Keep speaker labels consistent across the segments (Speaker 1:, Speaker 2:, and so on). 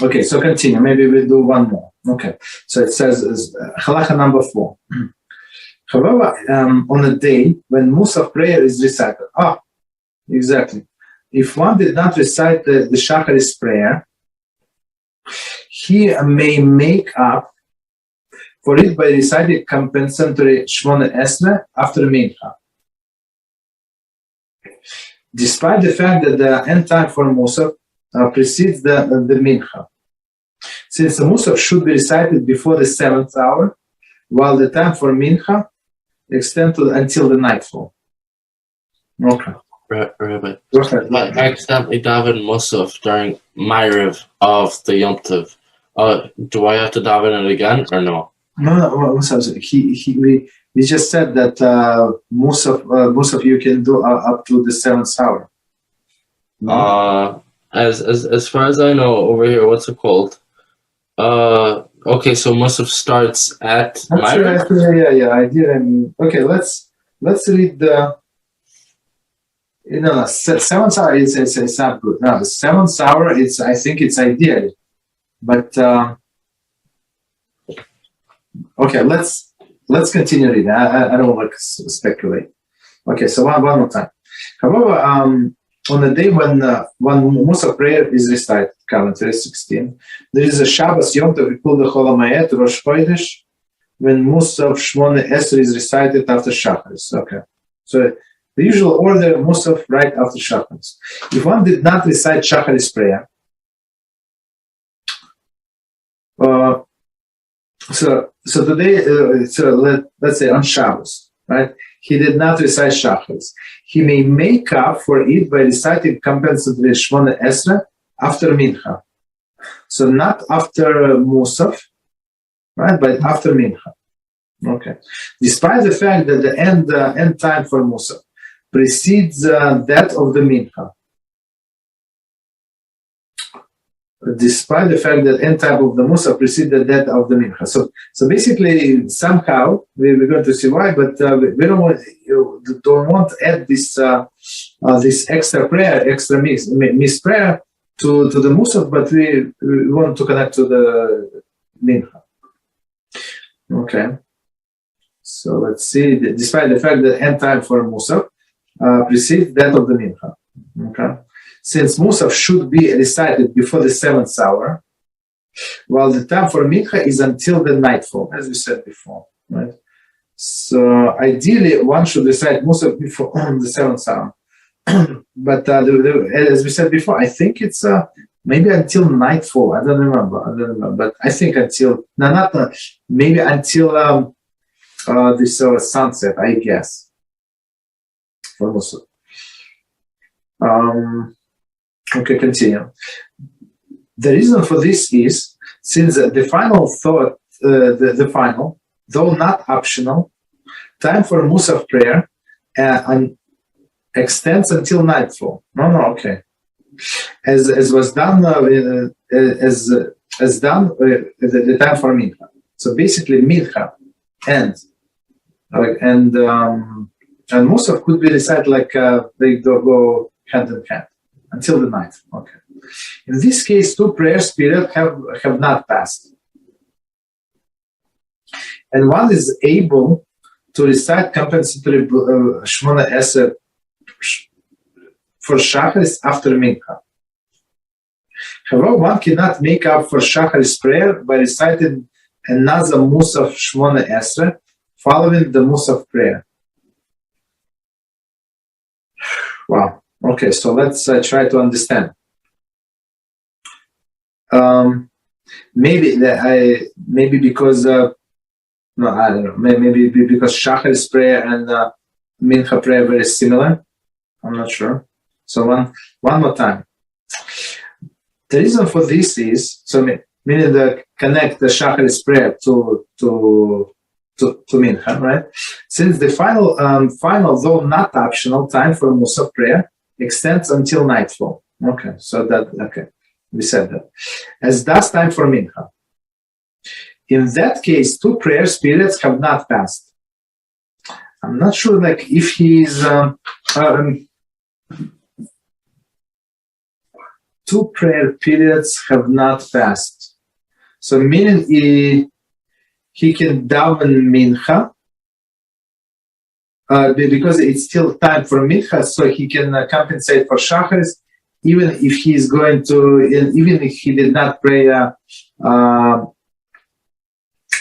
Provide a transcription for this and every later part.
Speaker 1: Okay, so continue. Maybe we'll do one more. Okay, so it says halacha number 4. However, on a day when mussar prayer is recited, exactly. If one did not recite the Shacharis prayer, he may make up for it by reciting compensatory Shemoneh Esrei after Mincha. Despite the fact that the end time for mussar precedes the Mincha. Since the mussar should be recited before the 7th hour, while the time for Mincha extends until the nightfall. Okay.
Speaker 2: Rabbi, I accidentally davened Mussaf during Ma'ariv of the Yom Tov. Do I have to daven it again or no?
Speaker 1: No. We just said that Mussaf you can do up to the 7th hour.
Speaker 2: As far as I know, over here, what's it called? Okay, so Mussaf starts at Ma'ariv?
Speaker 1: Yeah, I did. Okay, let's read the. No, 7th hour it's not good. No, the 7th hour I think it's ideal, but okay, let's continue reading. I don't want to speculate. Okay, so one more time. However, on the day when mussar prayer is recited, calendar 16, there is a Shabbos Yom Tov we call the Chol HaMoed Rosh Chodesh when Mussaf Shemoneh Esrei is recited after Shacharis. Okay, so the usual order, Mussaf right after Shacharis. If one did not recite Shacharis prayer, so today, let's say on Shabbos, right? He did not recite Shacharis. He may make up for it by reciting compensatory Shemoneh Esrei after Mincha. So not after Mussaf, right? But after Mincha. Okay. Despite the fact that the end time for Mussaf precedes that of the Mincha. Despite the fact that end time of the Mussar precedes that of the Mincha. So basically, somehow, we're going to see why, but we don't want to add this extra prayer, extra miss prayer to the Mussar, but we want to connect to the Mincha. Okay. So let's see. Despite the fact that end time for Mussar precedes that of the Mincha. Okay. Since Mussaf should be recited before the 7th hour, while the time for Mincha is until the nightfall, as we said before, right? So ideally, one should recite Mussaf before the 7th hour. But as we said before, I think it's maybe until nightfall. I don't remember, but I think until maybe until this sunset, I guess, for Mussaf. Okay, continue. The reason for this is since the final thought, the final, though not optional, time for Mussaf prayer and extends until nightfall. Okay. As was done as done the time for Mincha. So basically, Mincha and Mussaf could be recited like they go hand in hand. Until the night. Okay. In this case, 2 prayers period have not passed. And one is able to recite compensatory Shemoneh Esrei for Shacharis after Mincha. However, one cannot make up for Shacharis prayer by reciting another Mussaf Shemoneh Esrei following the Mussaf prayer. Wow. Okay, so let's try to understand. Maybe because I don't know. Maybe because Shacharis prayer and Mincha prayer are very similar. I'm not sure. So one more time. The reason for this is meaning to connect the Shacharis prayer to Mincha, right? Since the final though not optional time for Mussaf prayer extends until nightfall. Okay, we said that. As does time for Mincha. In that case, 2 prayers periods have not passed. I'm not sure, if he is. 2 prayer periods have not passed. So meaning he can daven mincha, because it's still time for mincha, so he can compensate for shacharis, even if he is going to, even if he did not pray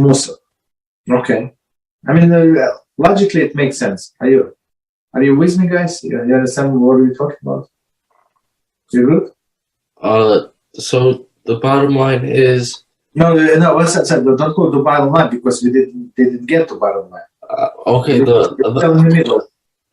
Speaker 1: mussar. Okay, I mean logically it makes sense. Are you with me, guys? You understand what we're talking about? You good?
Speaker 2: So the bottom line is
Speaker 1: no. What's that? Don't go to bottom line because we didn't get to bottom line.
Speaker 2: Okay,
Speaker 1: in the middle.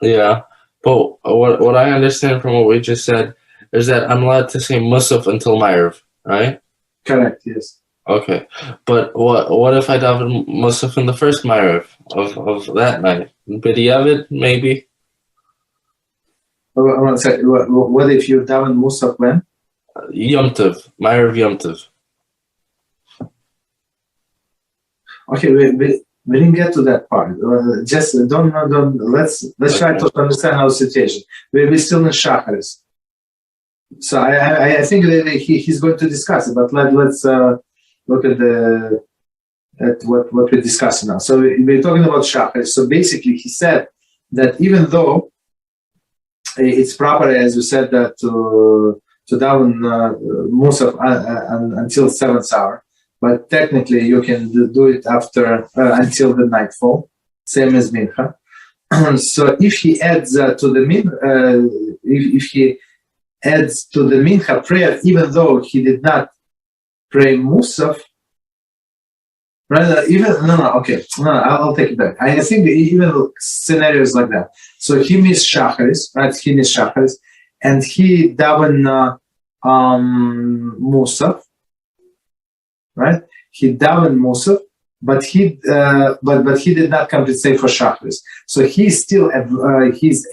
Speaker 2: Yeah, but what I understand from what we just said is that I'm allowed to say Mussaf until Ma'ariv, right?
Speaker 1: Correct. Yes.
Speaker 2: Okay, but what if I daven Mussaf in the first Ma'ariv of that night? BeEzrat, maybe.
Speaker 1: What if you daven Mussaf when?
Speaker 2: Yom Tov, Ma'ariv Yom Tov.
Speaker 1: Okay, we didn't get to that part. Just don't. Let's try to understand our situation. We're still in Shacharis. So I think that he's going to discuss it, but let's look at what we're discussing now. So we're talking about Shacharis. So basically, he said that even though it's proper, as we said, that to daven Mussaf until 7th hour. But technically, you can do it after until the nightfall, same as mincha. So if he adds to the mincha prayer, even though he did not pray Mussaf, I'll take it back. I think even scenarios like that. So he missed Shacharis, right? He missed Shacharis, and he daven Mussaf. Right? He davened Mussaf, but he did not compensate for Shacharis. So he's still he's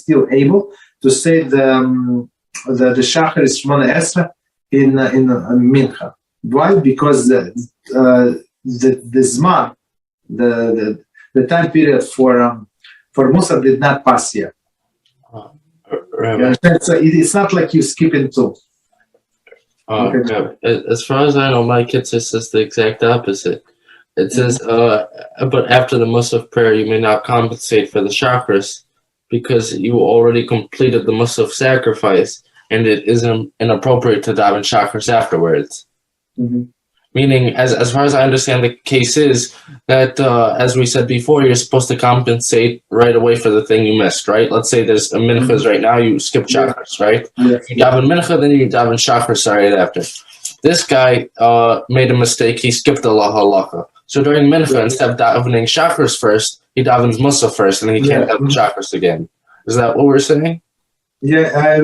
Speaker 1: still able to say the Shacharis Shemoneh Esrei in mincha. Why? Because the Zman, the time period for Mussaf did not pass yet.
Speaker 2: Right.
Speaker 1: So it's not like you skipping two.
Speaker 2: Okay. As far as I know, my Kitzur says the exact opposite. It says, but after the Mussaf prayer, you may not compensate for the Shacharis because you already completed the Mussaf sacrifice, and it is inappropriate to daven Shacharis afterwards.
Speaker 1: Mm-hmm.
Speaker 2: Meaning, as far as I understand, the case is that, as we said before, you're supposed to compensate right away for the thing you missed, right? Let's say there's a minchas right now, you skip Shacharis, right?
Speaker 1: Yeah.
Speaker 2: You daven mincha, then you daven Shacharis right after. This guy made a mistake. He skipped the halacha. So during mincha, instead of davening Shacharis first, he davens Mussaf first, and he can't daven Shacharis again. Is that what we're saying?
Speaker 1: Yeah,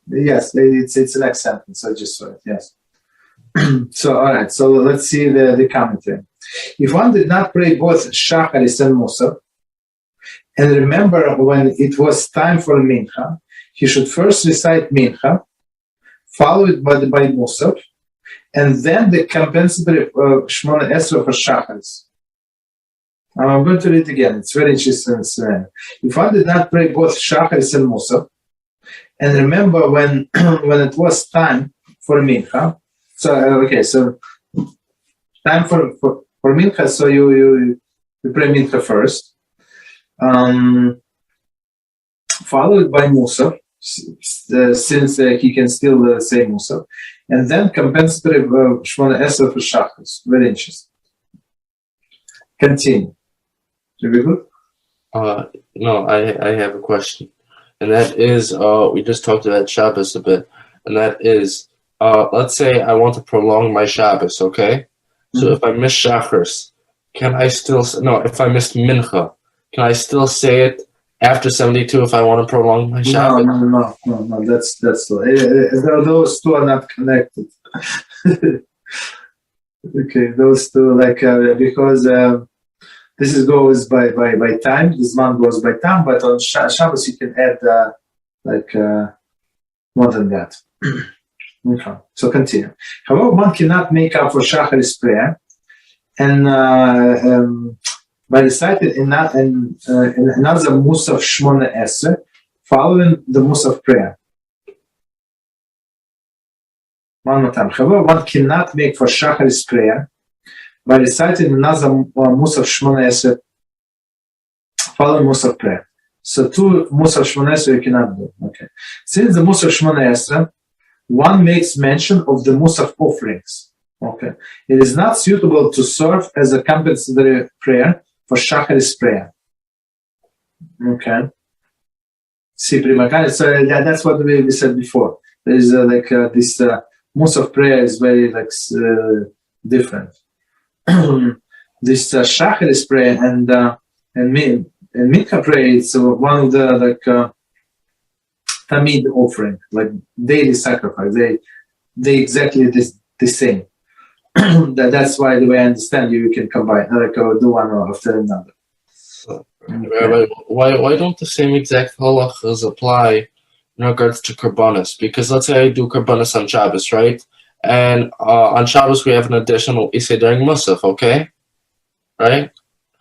Speaker 1: yes, it's the next sentence. I just saw it, yes. So, all right, so let's see the commentary. If one did not pray both Shacharis and Mussaf, and remember when it was time for Mincha, he should first recite Mincha, followed by Mussaf, and then the compensatory Shemoneh Esrei for Shacharis. I'm going to read it again. It's very interesting. If one did not pray both Shacharis and Mussaf, and remember when it was time for Mincha, so time for Mincha, so you pray Mincha first, followed by Mussaf, since he can still say Mussaf, and then compensatory Shemoneh Esrei for Shacharis. Very interesting. Continue. Are we good?
Speaker 2: No, I have a question, and that is we just talked about Shabbos a bit, and that is. Let's say I want to prolong my Shabbos, okay? So if I miss Shacharis, can I still... No, if I missed Mincha, can I still say it after 72 if I want to prolong my Shabbos?
Speaker 1: No, that's those two are not connected. Okay, those two, because this goes by time, this month goes by time, but on Shabbos you can add more than that. Okay, so continue. However, one cannot make up for Shacharis prayer, and by reciting another Mussaf Shemoneh Esrei following the Mussaf prayer. One more time. However, one cannot make for Shacharis prayer by reciting another Mussaf Shemoneh following Mussaf prayer. So two Mussaf Shemoneh you cannot do. Okay. Since the Mussaf Shemoneh, one makes mention of the Mussaf offerings. Okay. It is not suitable to serve as a compensatory prayer for Shacharis prayer. Okay. See, so that's what we said before. There is this Mussaf prayer is very different. This Shacharis prayer and Mincha prayer is one of the Tamid offering, like daily sacrifice. They exactly the same. That's why the way I understand you can combine do one after another.
Speaker 2: Rabbi, why don't the same exact halachas apply in regards to karbanos? Because let's say I do karbanos on Shabbos, right? And on Shabbos we have an additional isay during Mussaf, okay? Right?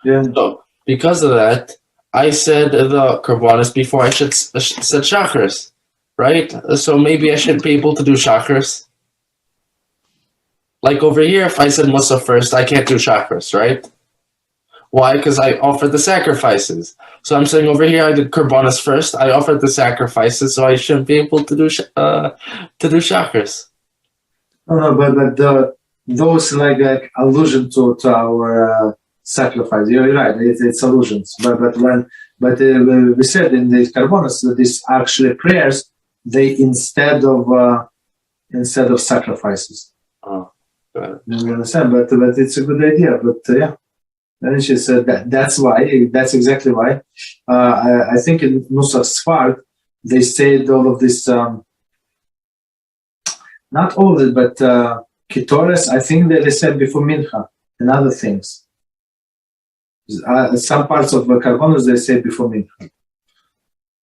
Speaker 1: Yeah.
Speaker 2: So because of that, I said the karbanos before I said Shacharis, right? So maybe I should be able to do Shacharis. Like over here, if I said Mussaf first, I can't do Shacharis, right? Why? Because I offered the sacrifices. So I'm saying over here, I did karbanos first. I offered the sacrifices, so I shouldn't be able to do Shacharis.
Speaker 1: No, but those like allusion to our sacrifice. You're right. It's allusions. But we said in the karbanos that these actually prayers, they instead of sacrifices.
Speaker 2: Oh, got it.
Speaker 1: You understand? But it's a good idea. But yeah. And she said that's exactly why. I think in Mussaf Sfard, they said all of this, not all of it, but Kitzur, I think that they said before Mincha and other things. Some parts of karbanos they say before Mincha.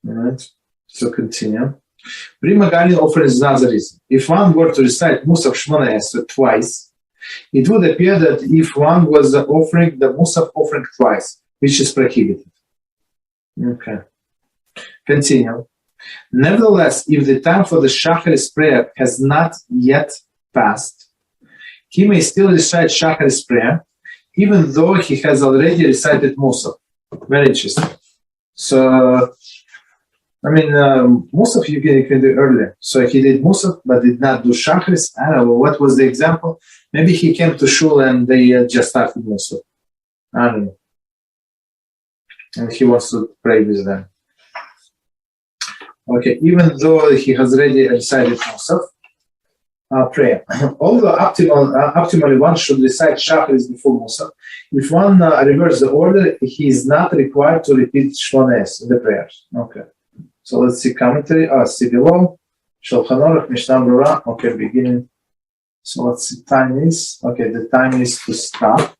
Speaker 1: All right, so continue. Prima Gali offers another reason. If one were to recite Mussaf Shemoneh twice, it would appear that if one was offering the Mussaf offering twice, which is prohibited. Okay. Continue. Nevertheless, if the time for the Shacharis prayer has not yet passed, he may still recite Shacharis prayer, even though he has already recited Mussaf. Very interesting. So, Mussaf you can do earlier. So he did Mussaf, but did not do Shacharis. I don't know, what was the example? Maybe he came to Shul and they just started Mussaf. I don't know. And he wants to pray with them. Okay, even though he has already recited Mussaf, prayer. Although optimally one should recite Shacharis before Mussaf, if one reverses the order, he is not required to repeat Shemoneh in the prayers. Okay. So let's see commentary. See below. Shulchan Aruch, Mishnah Berurah. Okay, beginning. So what's the time is? Okay, the time is to stop.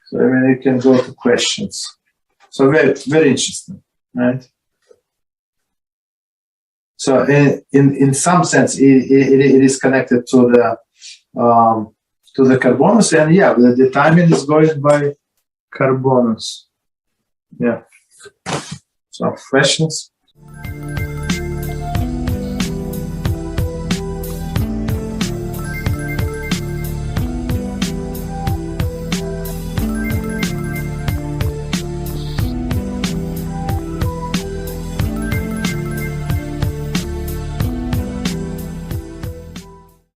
Speaker 1: So you can go to questions. So very, very interesting, right? So in some sense, it is connected to the karbonos, and yeah, the timing is going by karbonos. Yeah. So questions.